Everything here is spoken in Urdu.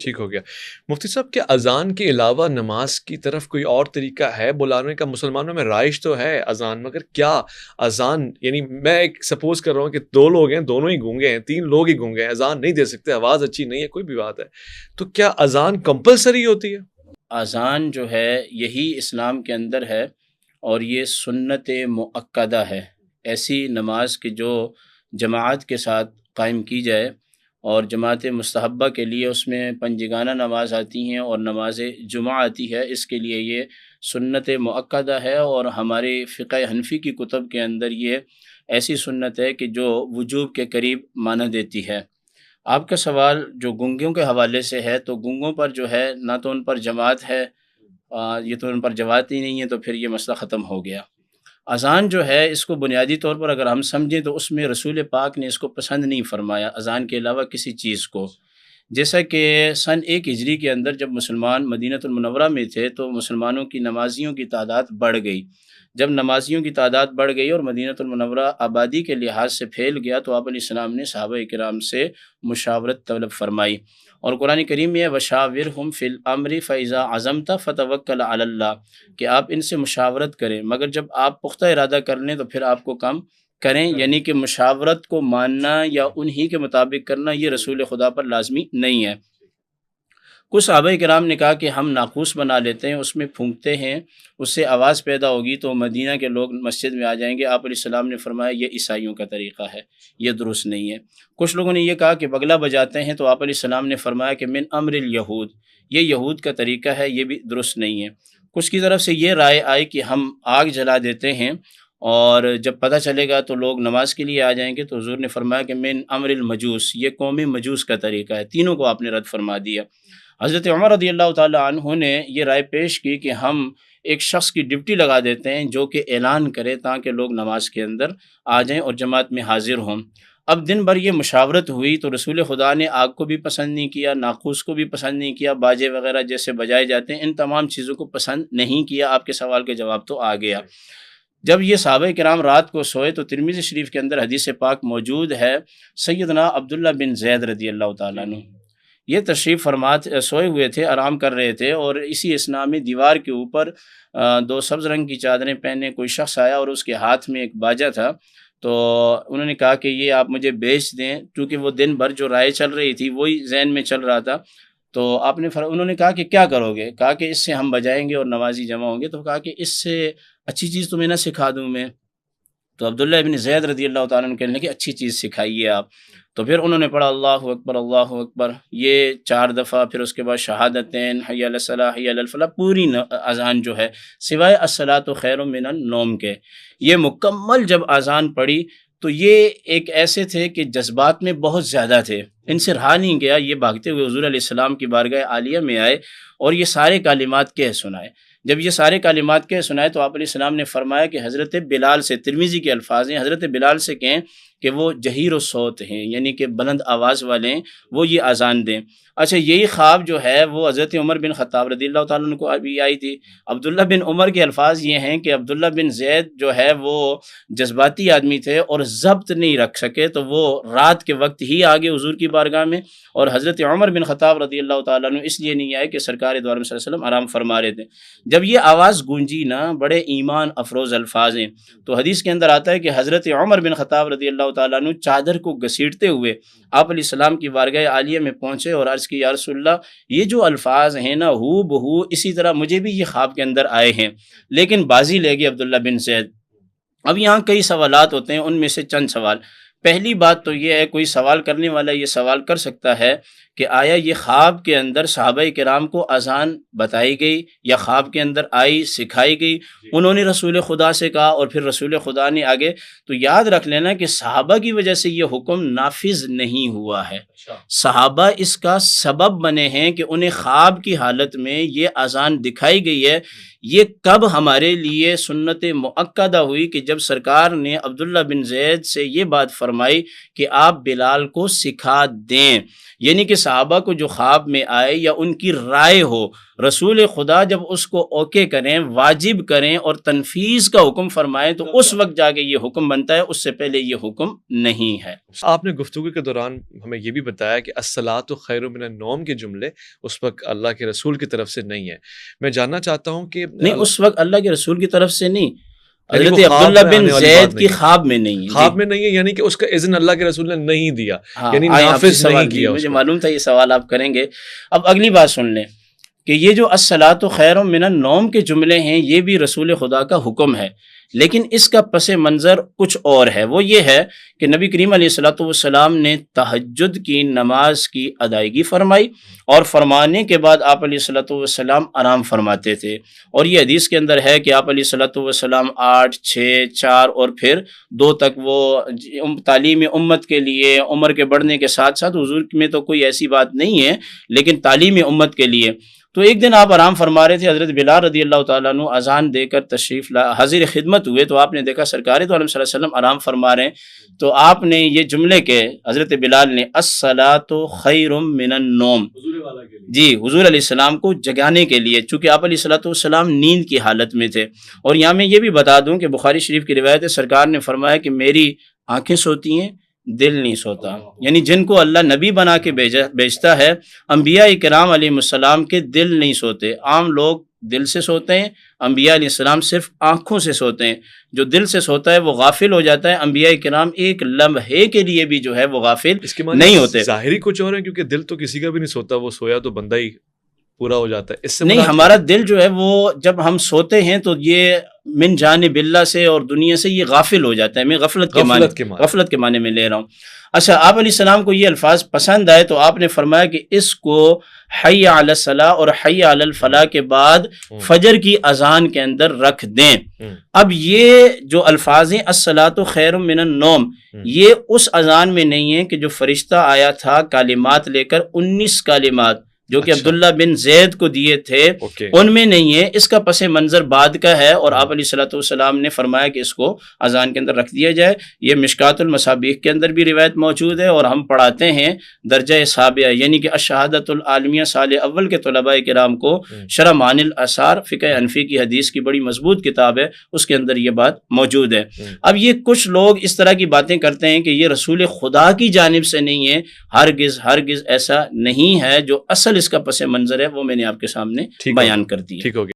ٹھیک ہو گیا۔ مفتی صاحب، کیا اذان کے علاوہ نماز کی طرف کوئی اور طریقہ ہے بلانے کا؟ مسلمانوں میں رائج تو ہے اذان، مگر کیا اذان، یعنی میں ایک سپوز کر رہا ہوں کہ دو لوگ ہیں، دونوں ہی گونگے ہیں، تین لوگ ہی گونگے ہیں، اذان نہیں دے سکتے، آواز اچھی نہیں ہے، کوئی بھی بات ہے، تو کیا اذان کمپلسری ہوتی ہے؟ اذان جو ہے یہی اسلام کے اندر ہے، اور یہ سنت مؤکدہ ہے۔ ایسی نماز کہ جو جماعت کے ساتھ قائم کی جائے، اور جماعت مستحبہ کے لیے اس میں پنجگانہ نماز آتی ہیں اور نماز جمعہ آتی ہے، اس کے لیے یہ سنت مؤکدہ ہے، اور ہمارے فقہ حنفی کی کتب کے اندر یہ ایسی سنت ہے کہ جو وجوب کے قریب معنی دیتی ہے۔ آپ کا سوال جو گنگیوں کے حوالے سے ہے، تو گنگوں پر جو ہے نہ تو ان پر جماعت ہے، یہ تو ان پر جماعت ہی نہیں ہے، تو پھر یہ مسئلہ ختم ہو گیا۔ اذان جو ہے اس کو بنیادی طور پر اگر ہم سمجھیں تو اس میں رسول پاک نے اس کو پسند نہیں فرمایا اذان کے علاوہ کسی چیز کو۔ جیسا کہ سن 1 ہجری کے اندر جب مسلمان مدینہ المنورہ میں تھے تو مسلمانوں کی نمازیوں کی تعداد بڑھ گئی۔ جب نمازیوں کی تعداد بڑھ گئی اور مدینہ المنورہ آبادی کے لحاظ سے پھیل گیا، تو آپ علیہ السلام نے صحابہ کرام سے مشاورت طلب فرمائی، اور قرآن کریم میں وَشَاوِرْهُمْ فِي الْأَمْرِ فَإِذَا عَزَمْتَ فَتَوَكَّلْ عَلَى اللَّهِ، کہ آپ ان سے مشاورت کریں، مگر جب آپ پختہ ارادہ کر لیں تو پھر آپ کو کام کریں، یعنی کہ مشاورت کو ماننا یا انہی کے مطابق کرنا یہ رسول خدا پر لازمی نہیں ہے۔ کچھ صحابہ کرام نے کہا کہ ہم ناقوس بنا لیتے ہیں، اس میں پھونکتے ہیں، اس سے آواز پیدا ہوگی تو مدینہ کے لوگ مسجد میں آ جائیں گے۔ آپ علیہ السلام نے فرمایا یہ عیسائیوں کا طریقہ ہے، یہ درست نہیں ہے۔ کچھ لوگوں نے یہ کہا کہ بگلا بجاتے ہیں، تو آپ علیہ السلام نے فرمایا کہ من امر الیہود، یہ یہود کا طریقہ ہے، یہ بھی درست نہیں ہے۔ کچھ کی طرف سے یہ رائے آئی کہ ہم آگ جلا دیتے ہیں، اور جب پتہ چلے گا تو لوگ نماز کے لیے آ جائیں گے، تو حضور نے فرمایا کہ من امر المجوس، یہ قوم مجوس کا طریقہ ہے۔ تینوں کو آپ نے رد فرما دیا۔ حضرت عمر رضی اللہ تعالیٰ عنہ نے یہ رائے پیش کی کہ ہم ایک شخص کی ڈپٹی لگا دیتے ہیں جو کہ اعلان کرے تاکہ لوگ نماز کے اندر آ جائیں اور جماعت میں حاضر ہوں۔ اب دن بھر یہ مشاورت ہوئی تو رسول خدا نے آگ کو بھی پسند نہیں کیا، ناقوس کو بھی پسند نہیں کیا، باجے وغیرہ جیسے بجائے جاتے ہیں ان تمام چیزوں کو پسند نہیں کیا۔ آپ کے سوال کے جواب تو آ گیا۔ جب یہ صحابہ کرام رات کو سوئے تو ترمذی شریف کے اندر حدیث پاک موجود ہے، سیدنا عبداللہ بن زید رضی اللہ تعالیٰ عنہ یہ تشریف فرمات سوئے ہوئے تھے، آرام کر رہے تھے، اور اسی اثناء میں دیوار کے اوپر 2 سبز رنگ کی چادریں پہنے کوئی شخص آیا اور اس کے ہاتھ میں ایک باجا تھا۔ تو انہوں نے کہا کہ یہ آپ مجھے بیچ دیں، کیونکہ وہ دن بھر جو رائے چل رہی تھی وہی ذہن میں چل رہا تھا۔ تو انہوں نے کہا کہ کیا کرو گے؟ کہا کہ اس سے ہم بجائیں گے اور نمازی جمع ہوں گے۔ تو کہا کہ اس سے اچھی چیز تمہیں نہ سکھا دوں میں؟ تو عبداللہ ابن زید رضی اللہ تعالیٰ عنہ کہنے لگے اچھی چیز سکھائیے آپ۔ تو پھر انہوں نے پڑھا اللہ اکبر اللہ اکبر، یہ 4 دفعہ، پھر اس کے بعد شہادتین، حی علی الصلاح حی علی الفلاح، پوری اذان جو ہے سوائے الصلاۃ خیر من النوم کے، یہ مکمل جب اذان پڑھی تو یہ ایک ایسے تھے کہ جذبات میں بہت زیادہ تھے، ان سے رہا نہیں گیا، یہ بھاگتے ہوئے حضور علیہ السلام کی بارگاہ عالیہ میں آئے اور یہ سارے کلمات کہہ سنائے۔ جب یہ سارے کلمات کہہ سنائے تو آپ علیہ السلام نے فرمایا کہ حضرت بلال سے، ترمذی کے الفاظ ہیں، حضرت بلال سے کہیں کہ وہ جہیر الصوت ہیں، یعنی کہ بلند آواز والے ہیں، وہ یہ اذان دیں۔ اچھا، یہی خواب جو ہے وہ حضرت عمر بن خطاب رضی اللہ تعالیٰ عنہ کو ابھی آئی تھی۔ عبداللہ بن عمر کے الفاظ یہ ہیں کہ عبداللہ بن زید جو ہے وہ جذباتی آدمی تھے اور ضبط نہیں رکھ سکے، تو وہ رات کے وقت ہی آگے حضور کی بارگاہ میں، اور حضرت عمر بن خطاب رضی اللہ تعالیٰ عنہ اس لیے نہیں آئے کہ سرکار دو عالم صلی اللہ علیہ وسلم آرام فرما رہے تھے۔ جب یہ آواز گونجی نا، بڑے ایمان افروز الفاظ ہیں، تو حدیث کے اندر آتا ہے کہ حضرت عمر بن خطاب رضی اللہ تعالیٰ عنہ چادر کو گھسیٹتے ہوئے آپ علیہ السلام کی بارگاہ عالیہ میں پہنچے اور عرض کی یا رسول اللہ، یہ جو الفاظ ہیں نا ہو بہو اسی طرح مجھے بھی یہ خواب کے اندر آئے ہیں، لیکن بازی لے گئی عبداللہ بن زید۔ اب یہاں کئی سوالات ہوتے ہیں، ان میں سے چند سوال۔ پہلی بات تو یہ ہے، کوئی سوال کرنے والا یہ سوال کر سکتا ہے کہ آیا یہ خواب کے اندر صحابہ کرام کو اذان بتائی گئی یا خواب کے اندر آئی، سکھائی گئی، انہوں نے رسول خدا سے کہا اور پھر رسول خدا نے آگے؟ تو یاد رکھ لینا کہ صحابہ کی وجہ سے یہ حکم نافذ نہیں ہوا ہے، صحابہ اس کا سبب بنے ہیں کہ انہیں خواب کی حالت میں یہ اذان دکھائی گئی ہے۔ یہ کب ہمارے لیے سنت مؤکدہ ہوئی کہ جب سرکار نے عبداللہ بن زید سے یہ بات فرمائی کہ آپ بلال کو سکھا دیں، یعنی کہ صحابہ کو جو خواب میں آئے یا ان کی رائے ہو، رسول خدا جب اس کو اوکے کریں، واجب کریں اور تنفیذ کا حکم فرمائیں تو اس وقت جا کے یہ حکم بنتا ہے، اس سے پہلے یہ حکم نہیں ہے۔ آپ نے گفتگو کے دوران ہمیں یہ بھی بتایا کہ الصلاۃ خیر من النوم کے جملے اس وقت اللہ کے رسول کی طرف سے نہیں ہے۔ میں جاننا چاہتا ہوں کہ نہیں، اس وقت اللہ کے رسول کی طرف سے نہیں، یعنی حضرت وہ خواب عبداللہ میں بن آنے والی زید بات کی نہیں ہے۔ خواب میں نہیں ہے، خواب میں نہیں ہے، یعنی کہ اس کا اذن اللہ کے رسول نے نہیں دیا، ہاں، یعنی آئیں آپ سے نافذ سوال نہیں کی، کیا۔ مجھے معلوم تھا یہ سوال آپ کریں گے۔ اب اگلی بات سن لیں کہ یہ جو الصلاۃ خیر من النوم کے جملے ہیں یہ بھی رسول خدا کا حکم ہے، لیکن اس کا پس منظر کچھ اور ہے۔ وہ یہ ہے کہ نبی کریم علیہ الصلاۃ والسلام نے تہجد کی نماز کی ادائیگی فرمائی، اور فرمانے کے بعد آپ علیہ الصلاۃ والسلام آرام فرماتے تھے، اور یہ حدیث کے اندر ہے کہ آپ علیہ الصلاۃ والسلام 8، 6، 4 اور پھر 2 تک وہ تعلیم امت کے لیے، عمر کے بڑھنے کے ساتھ ساتھ حضور میں تو کوئی ایسی بات نہیں ہے، لیکن تعلیم امت کے لیے۔ تو ایک دن آپ آرام فرما رہے تھے، حضرت بلال رضی اللہ تعالیٰ عنہ اذان دے کر تشریف حاضر خدمت ہوئے، تو آپ نے دیکھا سرکار تو عالم صلی اللہ علیہ وسلم آرام فرما رہے ہیں، تو آپ نے یہ جملے کے حضرت بلال نے الصلاۃ خیر من النوم، جی حضور علیہ السلام کو جگانے کے لیے، چونکہ آپ علیہ الصلاۃ والسلام نیند کی حالت میں تھے۔ اور یہاں میں یہ بھی بتا دوں کہ بخاری شریف کی روایت ہے، سرکار نے فرمایا کہ میری آنکھیں سوتی ہیں، دل نہیں سوتا، یعنی جن کو اللہ نبی بنا کے بھیجتا ہے، انبیاء کرام علیہ السلام کے دل نہیں سوتے۔ عام لوگ دل سے سوتے ہیں، انبیاء علیہ السلام صرف آنکھوں سے سوتے ہیں۔ جو دل سے سوتا ہے وہ غافل ہو جاتا ہے، انبیاء کرام ایک لمحے کے لیے بھی جو ہے وہ غافل اس کے معنی نہیں ہوتے۔ ظاہری کچھ اور ہے، کیونکہ دل تو کسی کا بھی نہیں سوتا، وہ سویا تو بندہ ہی پورا ہو جاتا ہے۔ اس سے نہیں، ہمارا دل جو ہے وہ جب ہم سوتے ہیں تو یہ من جانب اللہ سے اور دنیا سے یہ غافل ہو جاتا ہے۔ میں غفلت کے معنی میں لے رہا ہوں۔ اچھا، آپ علیہ السلام کو یہ الفاظ پسند آئے تو آپ نے فرمایا کہ اس کو حی علی الصلاۃ اور حی علی الفلاح کے بعد فجر کی اذان کے اندر رکھ دیں۔ اب یہ جو الفاظ ہیں الصلاۃ خیر من النوم، یہ اس اذان میں نہیں ہے کہ جو فرشتہ آیا تھا کلمات لے کر، 19 کلمات جو کہ عبداللہ بن زید کو دیے تھے، ان میں نہیں ہے، اس کا پس منظر بعد کا ہے، اور آپ علیہ الصلوۃ والسلام نے فرمایا کہ اس کو اذان کے اندر رکھ دیا جائے۔ یہ مشکات المصابیح کے اندر بھی روایت موجود ہے، اور ہم پڑھاتے ہیں درجہ سابعہ یعنی کہ الشہادۃ العالمیہ سال اول کے طلباء کرام کو شرح معانی الاثار فقہ حنفی کی حدیث کی بڑی مضبوط کتاب ہے، اس کے اندر یہ بات موجود ہے۔ اب یہ کچھ لوگ اس طرح کی باتیں کرتے ہیں کہ یہ رسول خدا کی جانب سے نہیں ہے، ہرگز ایسا نہیں ہے۔ جو اصل اس کا پس منظر ہے وہ میں نے آپ کے سامنے بیان کر دیا۔ ٹھیک ہو گیا۔